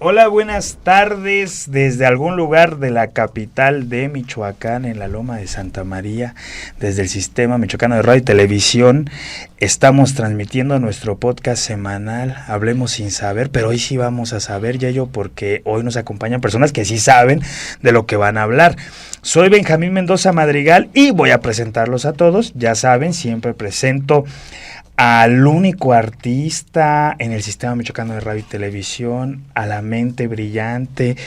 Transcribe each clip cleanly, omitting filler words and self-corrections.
Hola, buenas tardes desde algún lugar de la capital de Michoacán, en la Loma de Santa María, desde el Sistema Michoacano de Radio y Televisión. Estamos transmitiendo nuestro podcast semanal, Hablemos Sin Saber, pero hoy sí vamos a saber, Yayo, porque hoy nos acompañan personas que sí saben de lo que van a hablar. Soy Benjamín Mendoza Madrigal y voy a presentarlos a todos. Ya saben, siempre presento al único artista en el Sistema Michoacano de Radio y Televisión, a la mente brillante,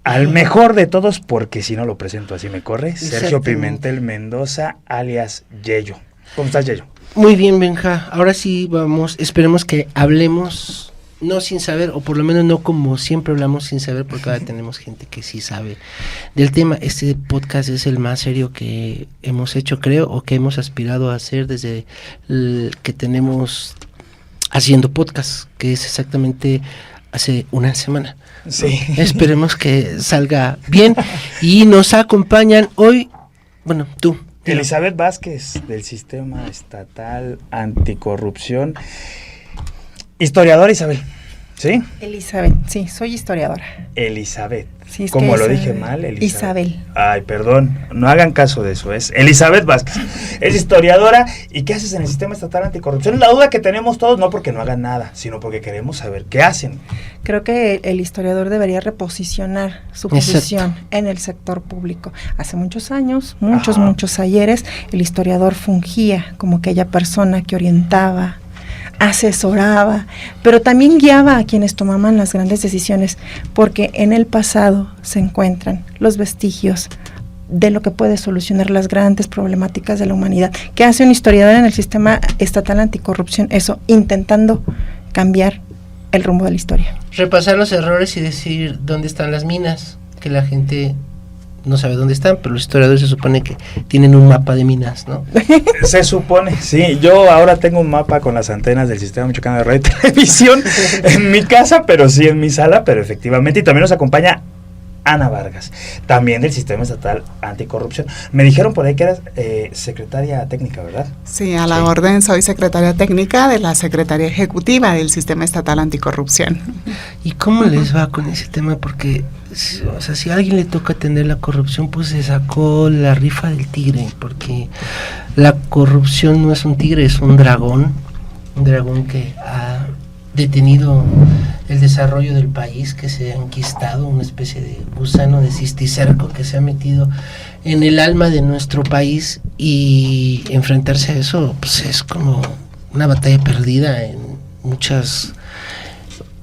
al mejor de todos, porque si no lo presento así me corre, Sergio Pimentel Mendoza, alias Yayo. ¿Cómo estás, Yayo? Muy bien, Benja. Ahora sí vamos, esperemos que hablemos no sin saber, o por lo menos no como siempre hablamos sin saber, porque ahora tenemos gente que sí sabe del tema. Este podcast es el más serio que hemos hecho, creo, o que hemos aspirado a hacer desde que tenemos haciendo podcast, que es exactamente hace una semana. Sí. Esperemos que salga bien. Y nos acompañan hoy, bueno, tú. Elizabeth Vázquez, del Sistema Estatal Anticorrupción. Historiadora, Isabel, ¿sí? Elizabeth, sí, soy historiadora. Elizabeth, sí, es como que lo dije mal, Elizabeth. Isabel. Ay, perdón, no hagan caso de eso, es Elizabeth Vázquez. Es historiadora. ¿Y qué haces en el Sistema Estatal Anticorrupción? La duda que tenemos todos, no porque no hagan nada, sino porque queremos saber qué hacen. Creo que el historiador debería reposicionar su posición en el sector público. Hace muchos años, muchos ayeres, el historiador fungía como aquella persona que orientaba, asesoraba, pero también guiaba a quienes tomaban las grandes decisiones, porque en el pasado se encuentran los vestigios de lo que puede solucionar las grandes problemáticas de la humanidad. ¿Qué hace un historiador en el Sistema Estatal Anticorrupción? Eso, intentando cambiar el rumbo de la historia. Repasar los errores y decir dónde están las minas, que la gente no sabe dónde están, pero los historiadores se supone que tienen un mapa de minas, ¿no? Se supone, sí. Yo ahora tengo un mapa con las antenas del Sistema Michoacano de Radio y Televisión en mi casa, pero sí en mi sala, pero efectivamente. Y también nos acompaña Ana Vargas, también del Sistema Estatal Anticorrupción. Me dijeron por ahí que eras secretaria técnica, ¿verdad? Sí, a la orden, soy secretaria técnica de la Secretaría Ejecutiva del Sistema Estatal Anticorrupción. ¿Y cómo les va con ese tema? Porque, o sea, si a alguien le toca atender la corrupción, pues se sacó la rifa del tigre, porque la corrupción no es un tigre, es un dragón que ha detenido el desarrollo del país, que se ha enquistado, una especie de gusano de cisticerco que se ha metido en el alma de nuestro país, y enfrentarse a eso pues es como una batalla perdida en muchas,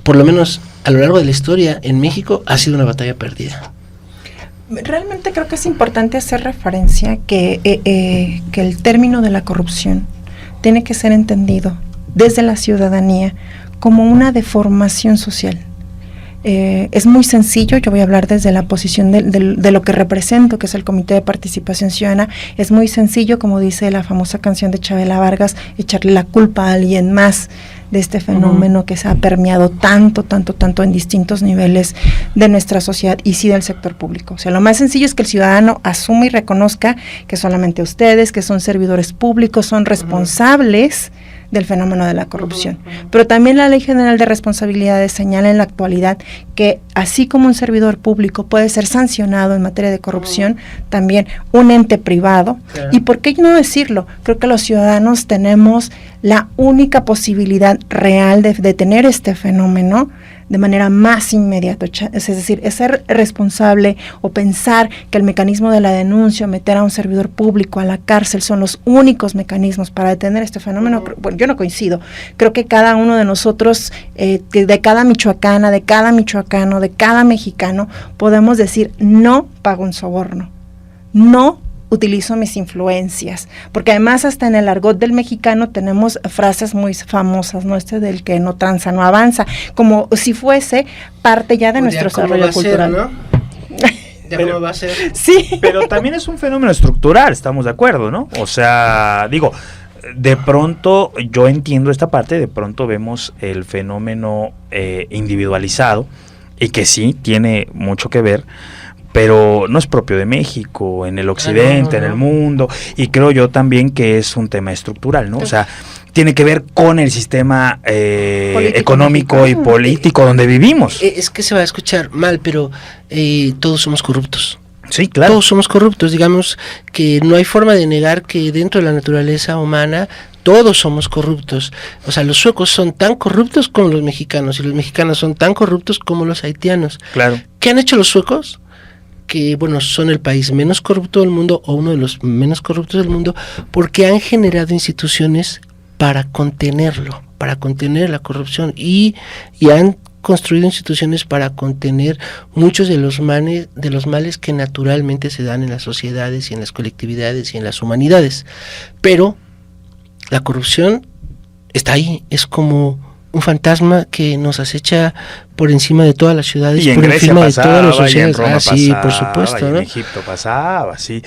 por lo menos a lo largo de la historia en México ha sido una batalla perdida. Realmente creo que es importante hacer referencia que el término de la corrupción tiene que ser entendido desde la ciudadanía como una deformación social. Es muy sencillo, yo voy a hablar desde la posición de lo que represento, que es el Comité de Participación Ciudadana. Es muy sencillo, como dice la famosa canción de Chabela Vargas, echarle la culpa a alguien más de este fenómeno que se ha permeado tanto en distintos niveles de nuestra sociedad y sí del sector público. O sea, lo más sencillo es que el ciudadano asuma y reconozca que solamente ustedes, que son servidores públicos, son responsables del fenómeno de la corrupción. Pero también la Ley General de Responsabilidades señala en la actualidad que así como un servidor público puede ser sancionado en materia de corrupción, también un ente privado. Claro. ¿Y por qué no decirlo? Creo que los ciudadanos tenemos la única posibilidad real de detener este fenómeno de manera más inmediata, es decir, es ser responsable o pensar que el mecanismo de la denuncia, meter a un servidor público a la cárcel son los únicos mecanismos para detener este fenómeno. Bueno, yo no coincido. Creo que cada uno de nosotros, de cada michoacana, de cada michoacano, de cada mexicano, podemos decir no pago un soborno, no utilizo mis influencias, porque además hasta en el argot del mexicano tenemos frases muy famosas, ¿no? Del que no tranza, no avanza, como si fuese parte ya de nuestro desarrollo cultural. ¿No? ¿Cómo va a ser? Sí. Pero también es un fenómeno estructural, estamos de acuerdo, ¿no? O sea, digo, de pronto, yo entiendo esta parte, de pronto vemos el fenómeno individualizado, y que sí, tiene mucho que ver, pero no es propio de México, en el occidente, en el mundo, y creo yo también que es un tema estructural, ¿no? O sea, tiene que ver con el sistema económico y político donde vivimos. Es que se va a escuchar mal, pero todos somos corruptos. Sí, claro. Todos somos corruptos, digamos que no hay forma de negar que dentro de la naturaleza humana todos somos corruptos. O sea, los suecos son tan corruptos como los mexicanos y los mexicanos son tan corruptos como los haitianos. Claro. ¿Qué han hecho los suecos? Que, bueno, son el país menos corrupto del mundo o uno de los menos corruptos del mundo porque han generado instituciones para contenerlo, para contener la corrupción y han construido instituciones para contener muchos de los males que naturalmente se dan en las sociedades y en las colectividades y en las humanidades. Pero la corrupción está ahí, es como un fantasma que nos acecha por encima de todas las ciudades, y en por Grecia encima pasaba, de todas las y en sociedades. Roma Sí, pasaba, por supuesto, y ¿no? en Egipto pasaba, sí.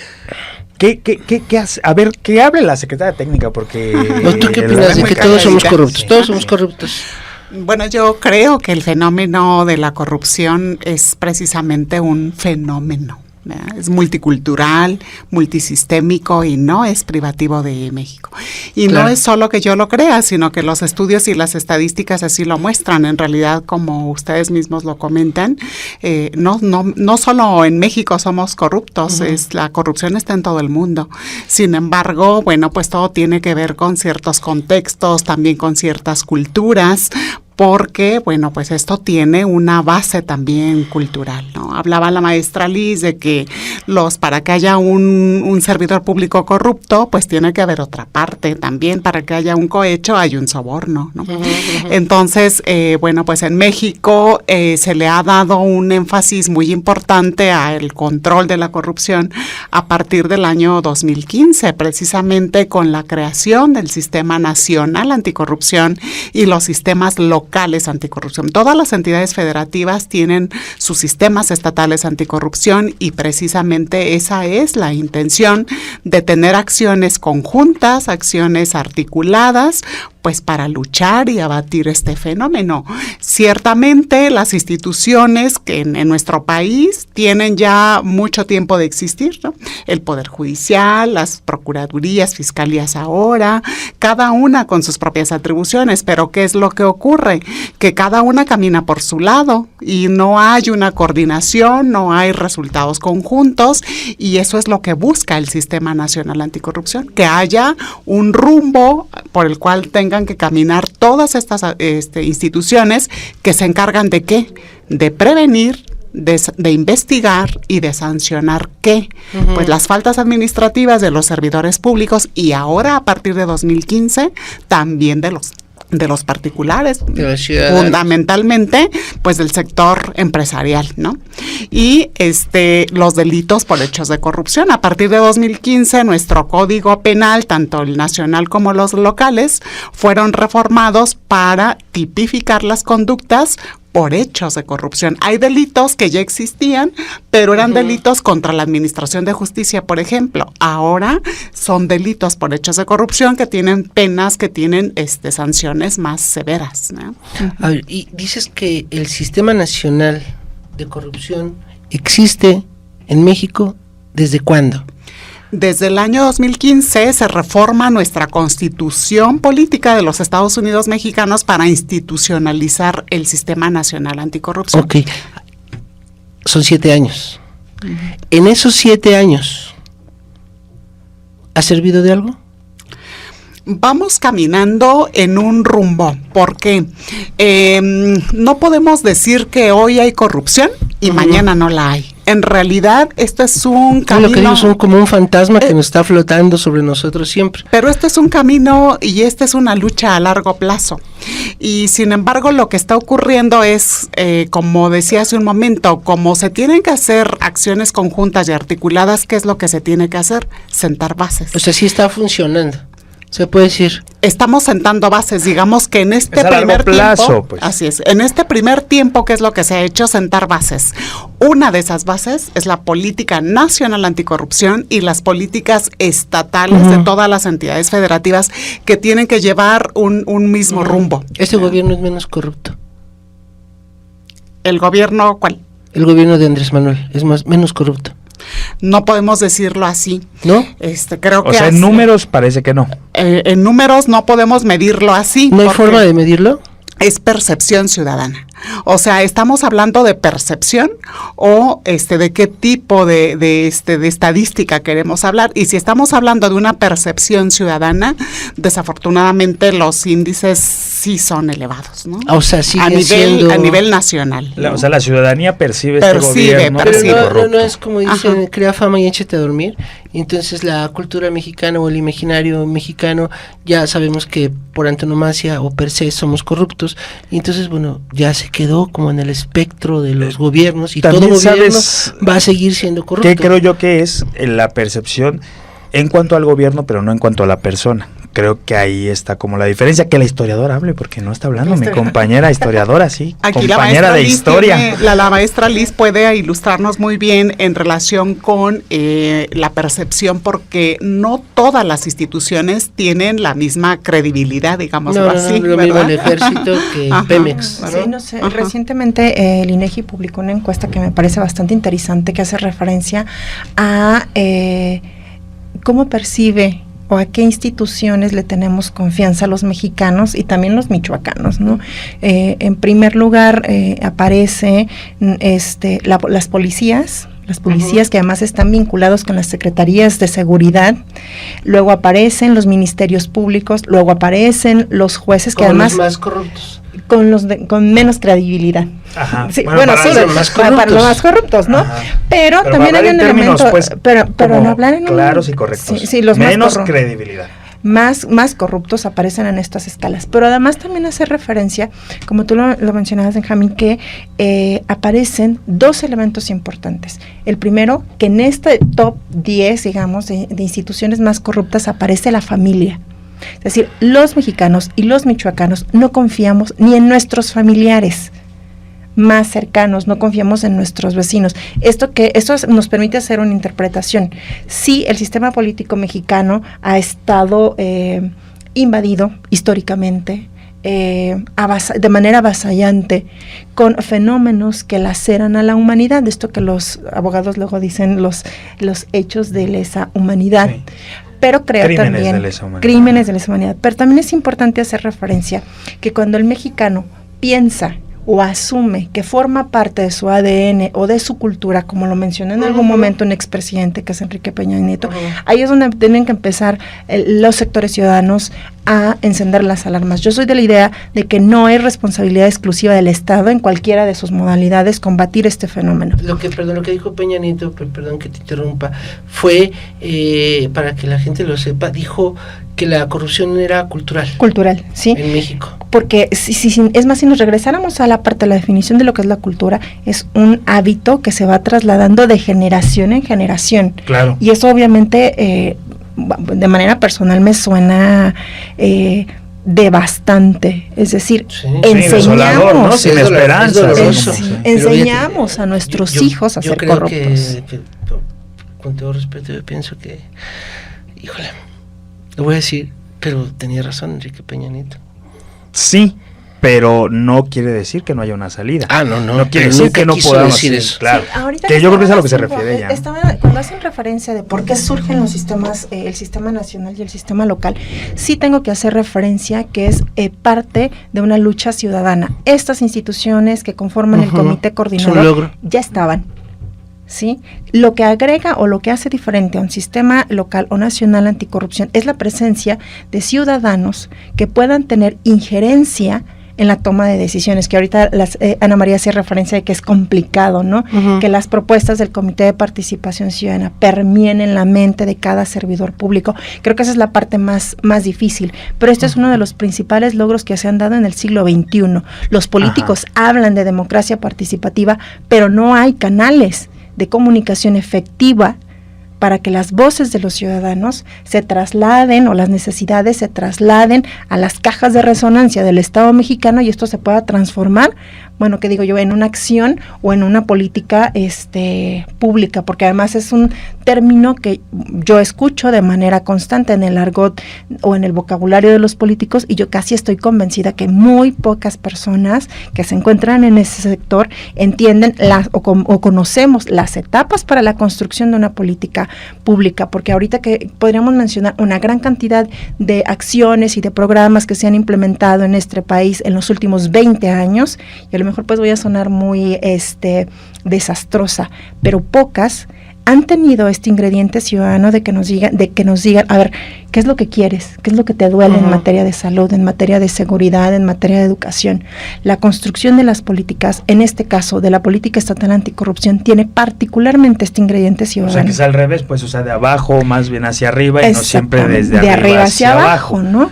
¿Qué hace? A ver, que hable la secretaria técnica, porque... ¿Tú qué opinas de que todos somos corruptos? Sí. Todos somos corruptos. Bueno, yo creo que el fenómeno de la corrupción es precisamente un fenómeno, ¿verdad? Es multicultural, multisistémico y no es privativo de México. Y claro, no es solo que yo lo crea, sino que los estudios y las estadísticas así lo muestran. En realidad, como ustedes mismos lo comentan, no solo en México somos corruptos, la corrupción está en todo el mundo. Sin embargo, bueno, pues todo tiene que ver con ciertos contextos, también con ciertas culturas, porque, bueno, pues esto tiene una base también cultural, ¿no? Hablaba la maestra Liz de que para que haya un servidor público corrupto, pues tiene que haber otra parte también. Para que haya un cohecho hay un soborno, ¿no? Entonces, bueno, pues en México se le ha dado un énfasis muy importante al control de la corrupción a partir del año 2015, precisamente con la creación del Sistema Nacional Anticorrupción y los sistemas locales anticorrupción. Todas las entidades federativas tienen sus sistemas estatales anticorrupción y precisamente esa es la intención de tener acciones conjuntas, acciones articuladas, pues para luchar y abatir este fenómeno. Ciertamente las instituciones que en nuestro país tienen ya mucho tiempo de existir, ¿no? El Poder Judicial, las procuradurías, fiscalías ahora, cada una con sus propias atribuciones, pero ¿qué es lo que ocurre? Que cada una camina por su lado y no hay una coordinación, no hay resultados conjuntos y eso es lo que busca el Sistema Nacional Anticorrupción, que haya un rumbo por el cual tengan que caminar todas estas instituciones que se encargan de ¿qué? De prevenir, de investigar y de sancionar ¿qué? Pues las faltas administrativas de los servidores públicos y ahora a partir de 2015 también de los particulares, fundamentalmente pues del sector empresarial, ¿no? Y los delitos por hechos de corrupción. A partir de 2015 nuestro Código Penal, tanto el nacional como los locales, fueron reformados para tipificar las conductas por hechos de corrupción. Hay delitos que ya existían, pero eran delitos contra la administración de justicia, por ejemplo. Ahora son delitos por hechos de corrupción que tienen penas, que tienen sanciones más severas, ¿no? A ver, y dices que el Sistema Nacional de Corrupción existe en México, ¿desde cuándo? Desde el año 2015 se reforma nuestra Constitución Política de los Estados Unidos Mexicanos para institucionalizar el Sistema Nacional Anticorrupción. Ok, son 7 años. En esos 7 años, ¿ha servido de algo? Vamos caminando en un rumbo, porque no podemos decir que hoy hay corrupción y mañana no la hay. En realidad, esto es un camino... Lo que digo son como un fantasma que nos está flotando sobre nosotros siempre. Pero este es un camino y esta es una lucha a largo plazo. Y sin embargo, lo que está ocurriendo es, como decía hace un momento, como se tienen que hacer acciones conjuntas y articuladas, ¿qué es lo que se tiene que hacer? Sentar bases. O sea, sí está funcionando. Se puede decir. Estamos sentando bases, digamos que en este primer tiempo, pues. Así es, en este primer tiempo, ¿qué es lo que se ha hecho? Sentar bases. Una de esas bases es la política nacional anticorrupción y las políticas estatales de todas las entidades federativas que tienen que llevar un mismo rumbo. ¿Este gobierno es menos corrupto? ¿El gobierno cuál? El gobierno de Andrés Manuel es menos corrupto. No podemos decirlo así. ¿No? Creo que o sea, en números parece que no. En números no podemos medirlo así. ¿No hay forma de medirlo? Es percepción ciudadana. O sea, estamos hablando de percepción o de qué tipo de estadística queremos hablar. Y si estamos hablando de una percepción ciudadana, desafortunadamente los índices sí son elevados, ¿no? O sea, sigue siendo... A nivel nacional. O sea, la ciudadanía percibe este gobierno. Pero no es como dicen, crea fama y échate a dormir. Entonces la cultura mexicana o el imaginario mexicano, ya sabemos que por antonomasia o per se somos corruptos. Y entonces, bueno, ya se quedó como en el espectro de los gobiernos y todo gobierno va a seguir siendo corrupto. ¿Qué creo yo que es la percepción en cuanto al gobierno, pero no en cuanto a la persona? Creo que ahí está como la diferencia, que la historiadora hable, porque no está hablando mi compañera historiadora, sí, aquí compañera de historia. La maestra Liz puede ilustrarnos muy bien en relación con la percepción, porque no todas las instituciones tienen la misma credibilidad, digámoslo así. No, lo mismo el ejército que Pemex. ¿no? Sí, no sé. Recientemente el INEGI publicó una encuesta que me parece bastante interesante, que hace referencia a cómo percibe o a qué instituciones le tenemos confianza a los mexicanos y también los michoacanos, ¿no? En primer lugar aparece las policías que además están vinculados con las secretarías de seguridad, luego aparecen los ministerios públicos, luego aparecen los jueces que además... los más corruptos. Con menos credibilidad. Ajá. Sí, bueno, sí, para los más corruptos, ¿no? Pero también hay un elemento, pues, pero no hablar en claros y correctos. Sí, los menos credibilidad. Más corruptos aparecen en estas escalas, pero además también hace referencia, como tú lo mencionabas, Benjamín, que aparecen dos elementos importantes. El primero, que en este top 10, digamos, de instituciones más corruptas aparece la familia. Es decir, los mexicanos y los michoacanos no confiamos ni en nuestros familiares más cercanos, no confiamos en nuestros vecinos. Esto nos permite hacer una interpretación. Sí, el sistema político mexicano ha estado invadido históricamente, de manera avasallante, con fenómenos que laceran a la humanidad, esto que los abogados luego dicen los hechos de lesa humanidad. Sí. Pero creo crímenes también crímenes de lesa humanidad. Pero también es importante hacer referencia que cuando el mexicano piensa o asume que forma parte de su ADN o de su cultura, como lo mencionó en algún momento un expresidente que es Enrique Peña Nieto, ahí es donde tienen que empezar los sectores ciudadanos a encender las alarmas. Yo soy de la idea de que no hay responsabilidad exclusiva del Estado en cualquiera de sus modalidades combatir este fenómeno. Lo que dijo Peña Nieto, perdón que te interrumpa, fue, para que la gente lo sepa, dijo que la corrupción era cultural. Cultural, sí. En México. Porque es más, si nos regresáramos a la parte de la definición de lo que es la cultura, es un hábito que se va trasladando de generación en generación. Claro. Y eso obviamente, de manera personal, me suena devastante. Es decir, enseñamos, ¿no? Sin esperanza. Enseñamos a nuestros hijos a ser corruptos. Que, con todo respeto, yo pienso que, híjole, lo voy a decir, pero tenía razón Enrique Peña Nieto. Sí, pero no quiere decir que no haya una salida. No quiere decir que no podamos decir eso. Claro. Sí, que yo creo que es a lo que se refiere ella. Cuando hacen referencia de por qué surgen los sistemas, el sistema nacional y el sistema local, sí tengo que hacer referencia que es parte de una lucha ciudadana. Estas instituciones que conforman el comité coordinador ya estaban. ¿Sí? Lo que agrega o lo que hace diferente a un sistema local o nacional anticorrupción es la presencia de ciudadanos que puedan tener injerencia en la toma de decisiones, que ahorita Ana María hacía referencia de que es complicado, ¿no? Que las propuestas del Comité de Participación Ciudadana permeen en la mente de cada servidor público. Creo que esa es la parte más difícil, pero este es uno de los principales logros que se han dado en el siglo XXI. Los políticos hablan de democracia participativa, pero no hay canales de comunicación efectiva para que las voces de los ciudadanos se trasladen o las necesidades se trasladen a las cajas de resonancia del Estado mexicano y esto se pueda transformar bueno, ¿qué digo yo? En una acción o en una política pública, porque además es un término que yo escucho de manera constante en el argot o en el vocabulario de los políticos, y yo casi estoy convencida que muy pocas personas que se encuentran en ese sector entienden o conocemos las etapas para la construcción de una política pública, porque ahorita que podríamos mencionar una gran cantidad de acciones y de programas que se han implementado en este país en los últimos 20 años, y a lo mejor pues voy a sonar muy desastrosa, pero pocas han tenido este ingrediente ciudadano de que nos digan, a ver, ¿qué es lo que quieres? ¿Qué es lo que te duele en materia de salud, en materia de seguridad, en materia de educación? La construcción de las políticas, en este caso de la política estatal anticorrupción, tiene particularmente este ingrediente ciudadano. O sea, que es al revés, pues, o sea, de abajo más bien hacia arriba y no siempre desde arriba hacia abajo, ¿no?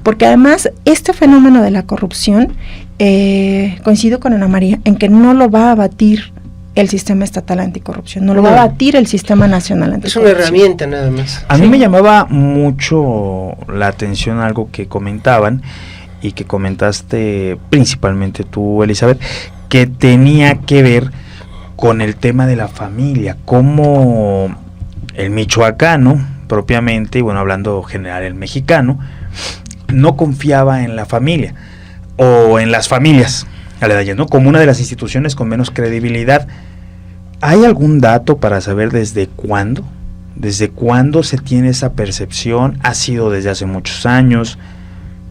Porque además este fenómeno de la corrupción, coincido con Ana María, en que no lo va a abatir el sistema estatal anticorrupción, no lo va a abatir el sistema nacional anticorrupción. Es una herramienta nada más. A mí me llamaba mucho la atención algo que comentaban y que comentaste principalmente tú, Elizabeth, que tenía que ver con el tema de la familia, como el michoacano propiamente, y bueno, hablando general el mexicano, no confiaba en la familia o en las familias aledañas, ¿no? Como una de las instituciones con menos credibilidad. ¿Hay algún dato para saber desde cuándo? ¿Desde cuándo se tiene esa percepción? ¿Ha sido desde hace muchos años?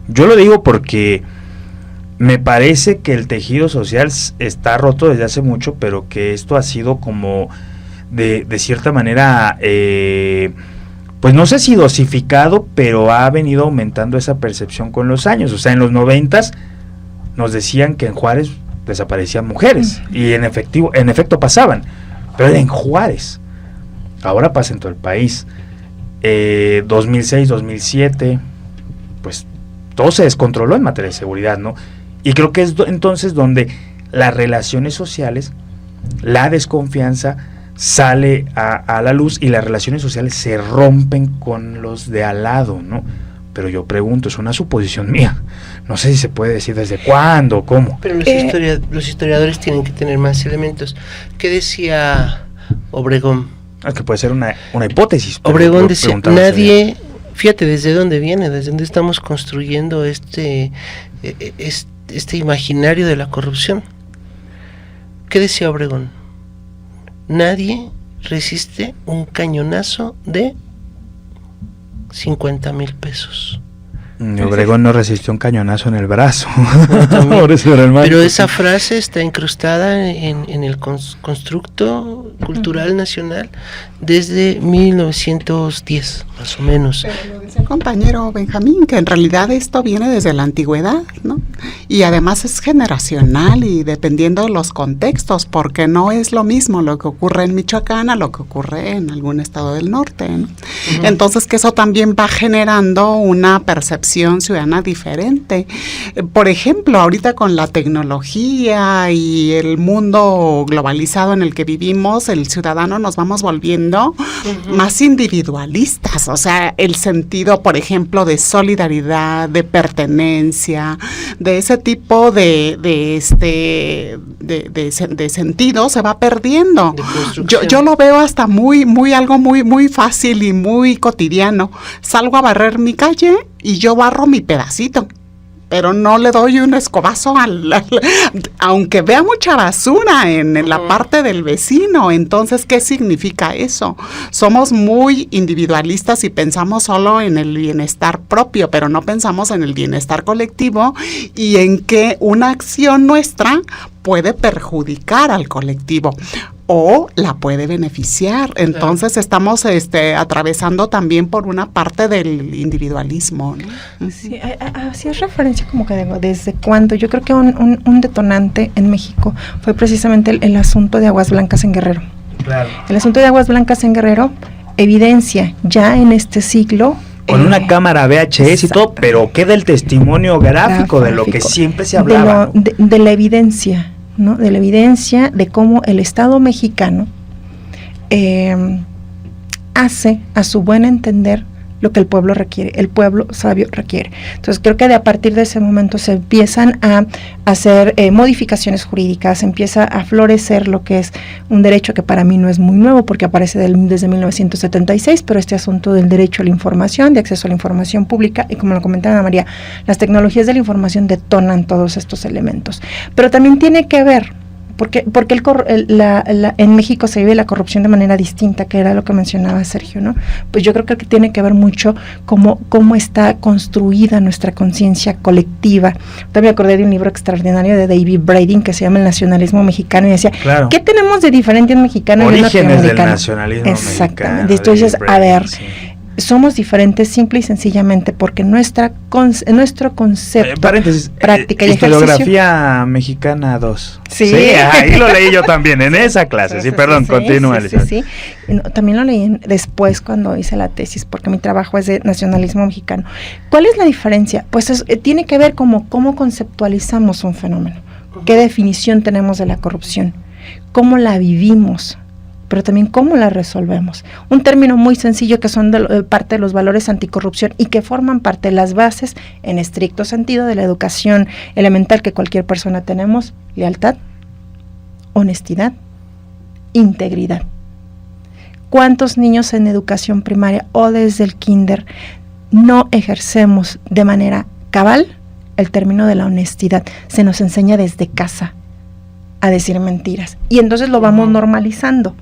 Yo lo digo porque me parece que el tejido social está roto desde hace mucho, pero que esto ha sido como de cierta manera, pues no sé si dosificado, pero ha venido aumentando esa percepción con los años. O sea, en los 90s nos decían que en Juárez desaparecían mujeres, y en efecto pasaban, pero era en Juárez. Ahora pasa en todo el país. 2006, 2007, pues todo se descontroló en materia de seguridad, ¿no? Y creo que es entonces donde las relaciones sociales, la desconfianza sale a la luz, y las relaciones sociales se rompen con los de al lado, ¿no? Pero yo pregunto, es una suposición mía, no sé si se puede decir desde cuándo, cómo. Pero los historiadores tienen que tener más elementos. ¿Qué decía Obregón? Que puede ser una hipótesis. Obregón decía, nadie, fíjate desde dónde viene, desde dónde estamos construyendo este imaginario de la corrupción. ¿Qué decía Obregón? Nadie resiste un cañonazo de 50,000 pesos. Obregón no resistió un cañonazo en el brazo. Pero esa frase está incrustada en el constructo cultural nacional desde 1910, más o menos. Pero lo dice el compañero Benjamín, que en realidad esto viene desde la antigüedad, ¿no? Y además es generacional y dependiendo de los contextos, porque no es lo mismo lo que ocurre en Michoacán a lo que ocurre en algún estado del norte, ¿no? Entonces que eso también va generando una percepción ciudadana diferente. Por ejemplo, ahorita con la tecnología y el mundo globalizado en el que vivimos, el ciudadano nos vamos volviendo más individualistas, o sea, el sentido, por ejemplo, de solidaridad, de pertenencia, de ese tipo de sentido se va perdiendo. Yo lo veo hasta algo muy fácil y muy cotidiano. Salgo a barrer mi calle y yo barro mi pedacito, pero no le doy un escobazo aunque vea mucha basura en la parte del vecino. Entonces, ¿qué significa eso? Somos muy individualistas y pensamos solo en el bienestar propio, pero no pensamos en el bienestar colectivo y en que una acción nuestra puede perjudicar al colectivo o la puede beneficiar. Entonces estamos atravesando también por una parte del individualismo, ¿no? Sí, así es referencia como que desde cuándo. Yo creo que un detonante en México fue precisamente el asunto de Aguas Blancas en Guerrero. Claro. El asunto de Aguas Blancas en Guerrero evidencia ya en este siglo con una cámara VHS y todo, pero queda el testimonio gráfico de lo que siempre se hablaba. De la evidencia, ¿no? De la evidencia de cómo el Estado mexicano hace, a su buen entender, lo que el pueblo requiere, el pueblo sabio requiere. Entonces creo que a partir de ese momento se empiezan a hacer modificaciones jurídicas, empieza a florecer lo que es un derecho que para mí no es muy nuevo porque aparece desde 1976, pero este asunto del derecho a la información, de acceso a la información pública, y como lo comentaba María, las tecnologías de la información detonan todos estos elementos. Pero también tiene que ver, porque en México se vive la corrupción de manera distinta, que era lo que mencionaba Sergio, ¿no? Pues yo creo que tiene que ver mucho cómo está construida nuestra conciencia colectiva. También me acordé de un libro extraordinario de David Braden que se llama El nacionalismo mexicano, y decía, claro, ¿qué tenemos de diferente en mexicano y en Orígenes norteamericano? del nacionalismo Exactamente. mexicano. Y tú dices, David a ver, Braden, sí. somos diferentes simple y sencillamente porque nuestro concepto, paréntesis, práctica y ejercicio. Historiografía mexicana 2. Sí. Ahí lo leí yo también, en esa clase. Sí, perdón, continúa. Sí. No, también lo leí después cuando hice la tesis, porque mi trabajo es de nacionalismo mexicano. ¿Cuál es la diferencia? Pues tiene que ver cómo conceptualizamos un fenómeno, qué definición tenemos de la corrupción, cómo la vivimos, pero también cómo la resolvemos. Un término muy sencillo que son parte de los valores anticorrupción y que forman parte de las bases, en estricto sentido, de la educación elemental que cualquier persona tenemos: lealtad, honestidad, integridad. ¿Cuántos niños en educación primaria o desde el kinder no ejercemos de manera cabal el término de la honestidad? Se nos enseña desde casa a decir mentiras y entonces lo vamos normalizando.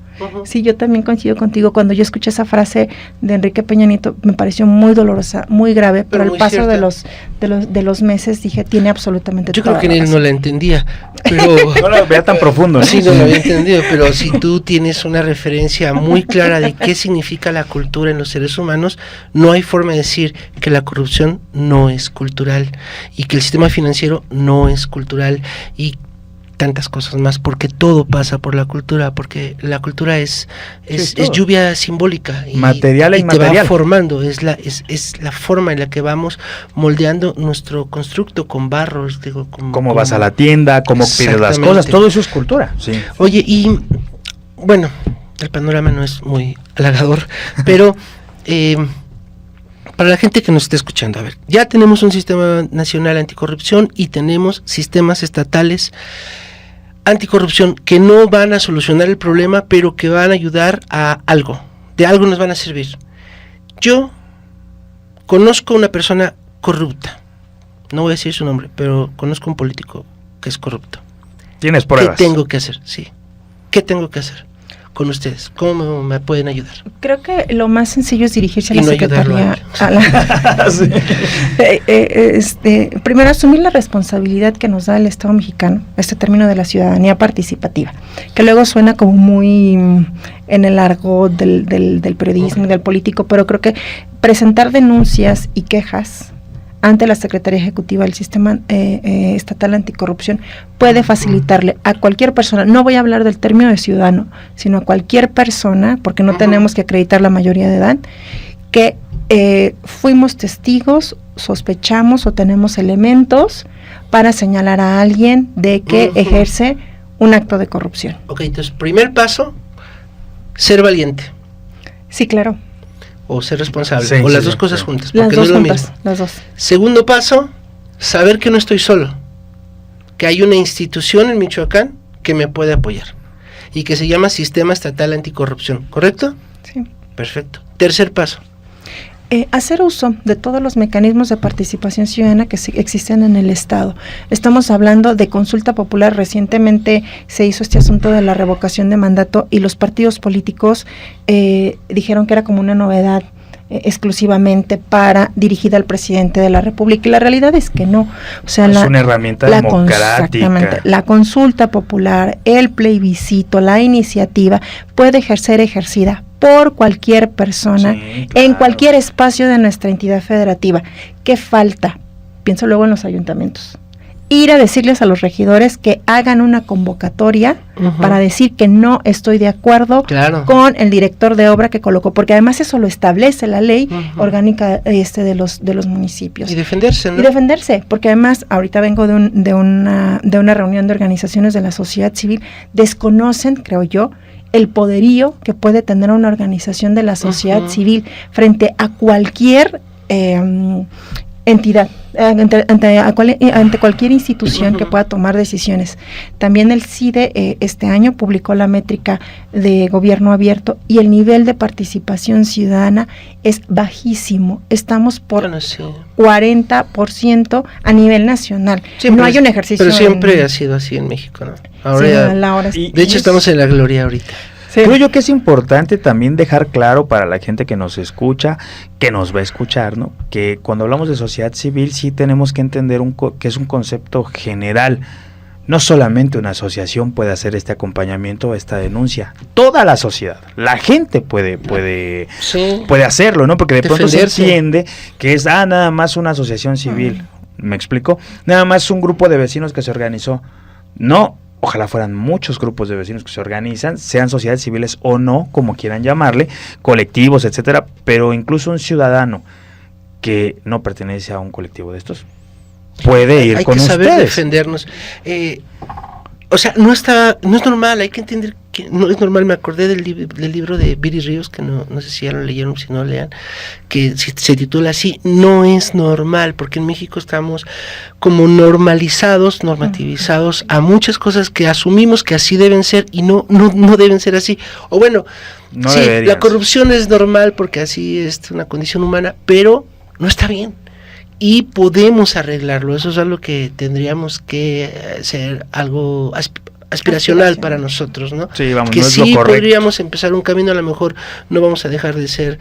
Sí, yo también coincido contigo. Cuando yo escuché esa frase de Enrique Peña Nieto, me pareció muy dolorosa, muy grave, pero al paso de los meses dije, tiene absolutamente yo toda creo que la él razón. no la entendía, pero No lo vea tan profundo, ¿no? sí, no lo había entendido, pero si tú tienes una referencia muy clara de qué significa la cultura en los seres humanos, no hay forma de decir que la corrupción no es cultural y que el sistema financiero no es cultural y tantas cosas más, porque todo pasa por la cultura, porque la cultura es lluvia simbólica y material e y te inmaterial. va formando, es la forma en la que vamos moldeando nuestro constructo con barros, digo, Cómo vas a la tienda, cómo pides las cosas, todo eso es cultura. Sí. Oye, y bueno, el panorama no es muy halagador, pero para la gente que nos esté escuchando, a ver, ya tenemos un sistema nacional anticorrupción y tenemos sistemas estatales anticorrupción que no van a solucionar el problema, pero que van a ayudar a algo, de algo nos van a servir. Yo conozco una persona corrupta, no voy a decir su nombre, pero conozco un político que es corrupto. ¿Tienes pruebas? ¿Qué tengo que hacer? Sí. ¿Qué tengo que hacer con ustedes? ¿Cómo me pueden ayudar? Creo que lo más sencillo es dirigirse a la no Secretaría. Sí. Primero, asumir la responsabilidad que nos da el Estado mexicano, este término de la ciudadanía participativa, que luego suena como muy en el argot del periodismo y del político, pero creo que presentar denuncias y quejas ante la Secretaría Ejecutiva del Sistema Estatal Anticorrupción puede facilitarle a cualquier persona, no voy a hablar del término de ciudadano, sino a cualquier persona, porque no tenemos que acreditar la mayoría de edad, que fuimos testigos, sospechamos o tenemos elementos para señalar a alguien de que ejerce un acto de corrupción. Ok, entonces, primer paso, ser valiente. Sí, claro. O ser responsable, Sí, o las sí, dos sí, cosas sí. juntas, Las porque dos no es lo juntas, mismo. las dos. Segundo paso, saber que no estoy solo, que hay una institución en Michoacán que me puede apoyar y que se llama Sistema Estatal Anticorrupción, ¿correcto? Sí. Perfecto. Tercer paso. Hacer uso de todos los mecanismos de participación ciudadana que existen en el Estado. Estamos hablando de consulta popular. Recientemente se hizo este asunto de la revocación de mandato y los partidos políticos dijeron que era como una novedad exclusivamente dirigida al presidente de la República, y la realidad es que no. O sea, es una herramienta democrática. Exactamente. La consulta popular, el plebiscito, la iniciativa puede ser ejercida por cualquier persona, Sí, claro. en cualquier espacio de nuestra entidad federativa. ¿Qué falta? Pienso luego en los ayuntamientos. Ir a decirles a los regidores que hagan una convocatoria para decir que no estoy de acuerdo con el director de obra que colocó, porque además eso lo establece la ley orgánica de los municipios. Y defenderse, ¿no? Y defenderse, porque además ahorita vengo de una reunión de organizaciones de la sociedad civil, desconocen, creo yo, el poderío que puede tener una organización de la sociedad civil frente a cualquier entidad, ante cualquier institución que pueda tomar decisiones. También el CIDE este año publicó la métrica de gobierno abierto y el nivel de participación ciudadana es bajísimo. Estamos por 40% a nivel nacional. Siempre no hay un ejercicio. Pero siempre ha sido así en México, ¿no? Ahora, sí, de hecho, estamos en la gloria ahorita. Sí. Creo yo que es importante también dejar claro para la gente que nos escucha, que nos va a escuchar, ¿no? Que cuando hablamos de sociedad civil sí tenemos que entender que es un concepto general. No solamente una asociación puede hacer este acompañamiento o esta denuncia, toda la sociedad, la gente puede hacerlo, ¿no? Porque de pronto se entiende que es nada más una asociación civil. ¿Me explico? Nada más un grupo de vecinos que se organizó. No. Ojalá fueran muchos grupos de vecinos que se organizan, sean sociedades civiles o no, como quieran llamarle, colectivos, etcétera, pero incluso un ciudadano que no pertenece a un colectivo de estos puede ir con ustedes. Hay que saber defendernos. O sea, no es normal, hay que entender que no es normal. Me acordé del libro de Viri Ríos, que no sé si ya lo leyeron, si no lean, que se titula así, No es normal, porque en México estamos como normativizados a muchas cosas que asumimos que así deben ser y no deben ser así. O bueno, no sí, deberían. La corrupción es normal porque así es una condición humana, pero no está bien. Y podemos arreglarlo. Eso es algo que tendríamos que ser algo aspiracional para nosotros, ¿no? Sí, vamos, que no es sí lo correcto. Podríamos empezar un camino. A lo mejor no vamos a dejar de ser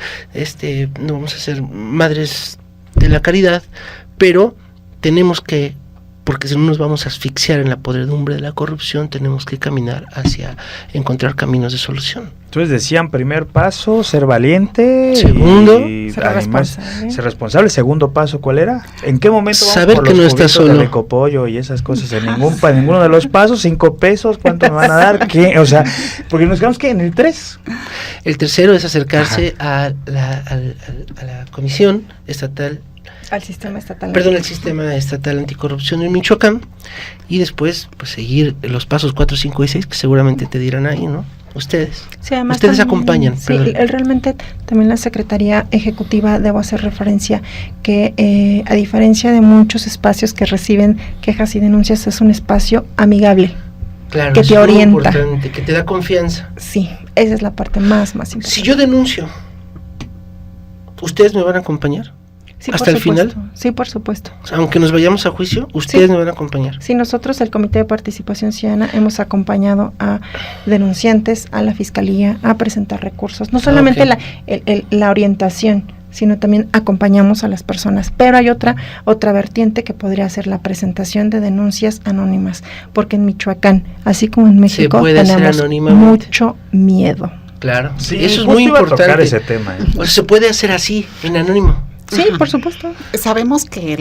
no vamos a ser madres de la caridad, pero tenemos que, porque si no nos vamos a asfixiar en la podredumbre de la corrupción, tenemos que caminar hacia encontrar caminos de solución. Entonces decían, primer paso, ser valiente. Segundo, ser responsable. Segundo paso, ¿cuál era? ¿En qué momento vamos saber por que los no estás cubitos solo. de Ecopollo y esas cosas? En ninguno de los pasos, 5 pesos, ¿cuánto me van a dar? ¿Qué? O sea, porque nos quedamos que en el 3. El tercero es acercarse a la Comisión Estatal. Al sistema estatal. El sistema estatal anticorrupción en Michoacán, y después pues seguir los pasos 4, 5 y 6 que seguramente te dirán ahí, ¿no? Ustedes. Sí, además ustedes también, acompañan. Sí, realmente también la Secretaría Ejecutiva, debo hacer referencia que a diferencia de muchos espacios que reciben quejas y denuncias, es un espacio amigable. Claro, que te orienta. Importante, que te da confianza. Sí, esa es la parte más importante. Si yo denuncio, ¿ustedes me van a acompañar? Sí, ¿Hasta el final? Sí, por supuesto. Aunque nos vayamos a juicio, ustedes me van a acompañar. Sí, nosotros, el Comité de Participación Ciudadana, hemos acompañado a denunciantes, a la Fiscalía, a presentar recursos. No solamente la orientación, sino también acompañamos a las personas. Pero hay otra vertiente que podría ser la presentación de denuncias anónimas, porque en Michoacán, así como en México, tenemos mucho miedo. Claro, sí, eso es muy importante. Tocar ese tema, O sea, se puede hacer así, en anónimo. Sí, por supuesto. Sabemos que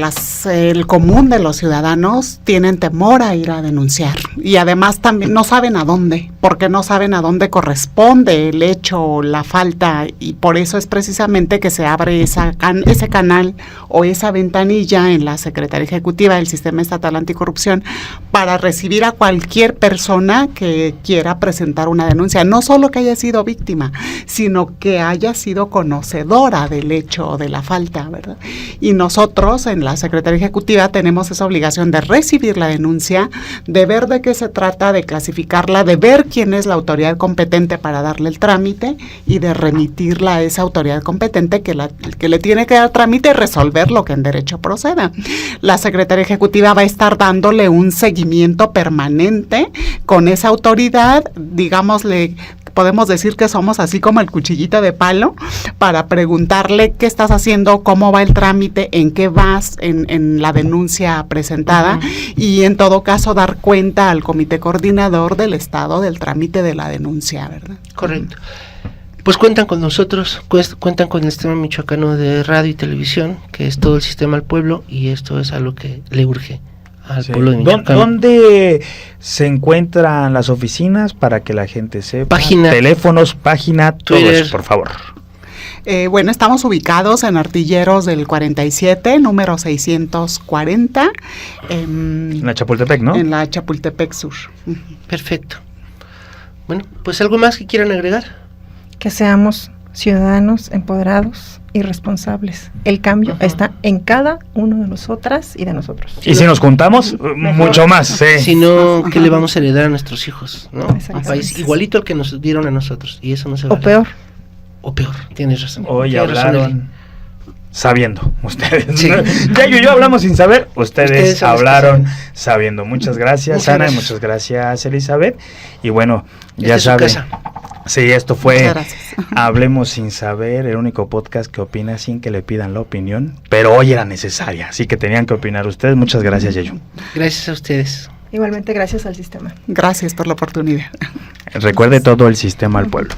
el común de los ciudadanos tienen temor a ir a denunciar y además también no saben a dónde, porque no saben a dónde corresponde el hecho o la falta, y por eso es precisamente que se abre ese canal o esa ventanilla en la Secretaría Ejecutiva del Sistema Estatal Anticorrupción para recibir a cualquier persona que quiera presentar una denuncia, no solo que haya sido víctima, sino que haya sido conocedora del hecho o de la falta, ¿verdad? Y nosotros en la Secretaría Ejecutiva tenemos esa obligación de recibir la denuncia, de ver de qué se trata, de clasificarla, de ver quién es la autoridad competente para darle el trámite y de remitirla a esa autoridad competente que le tiene que dar trámite y resolver lo que en derecho proceda. La Secretaría Ejecutiva va a estar dándole un seguimiento permanente con esa autoridad, digámosle, podemos decir que somos así como el cuchillito de palo para preguntarle qué estás haciendo, cómo va el trámite, en qué vas en la denuncia presentada y en todo caso dar cuenta al comité coordinador del estado del trámite de la denuncia, ¿verdad? Correcto. Pues cuentan con nosotros, cuentan con el Sistema Michoacano de Radio y Televisión, que es todo el sistema al pueblo, y esto es algo que le urge al pueblo de Michoacán. ¿Dónde se encuentran las oficinas para que la gente sepa? Página, teléfonos, página, Twitter, todo eso, por favor. Bueno, estamos ubicados en Artilleros del 47, número 640. En la Chapultepec, ¿no? En la Chapultepec Sur. Perfecto. Bueno, pues algo más que quieran agregar. Que seamos ciudadanos empoderados y responsables. El cambio está en cada uno de nosotras y de nosotros. Y si nos juntamos, mucho más, sí. Si no, ¿qué le vamos a heredar a nuestros hijos? ¿No? Un país igualito al que nos dieron a nosotros, y eso no se vale. O peor. O peor, tienes razón. Hoy Tienes razón, Eli. hablaron sabiendo, ustedes. Sí. Ya yo hablamos sin saber, ustedes son los que hablaron sabiendo. Muchas gracias, Muchas Ana, y gracias. muchas gracias, Elizabeth. Y bueno, ya Esta es su saben. casa. Sí, esto fue Muchas gracias. Hablemos sin saber, el único podcast que opina sin que le pidan la opinión, pero hoy era necesaria, así que tenían que opinar ustedes. Muchas gracias, Yeyo. Gracias a ustedes. Igualmente gracias al sistema. Gracias por la oportunidad. Recuerde todo el sistema al pueblo.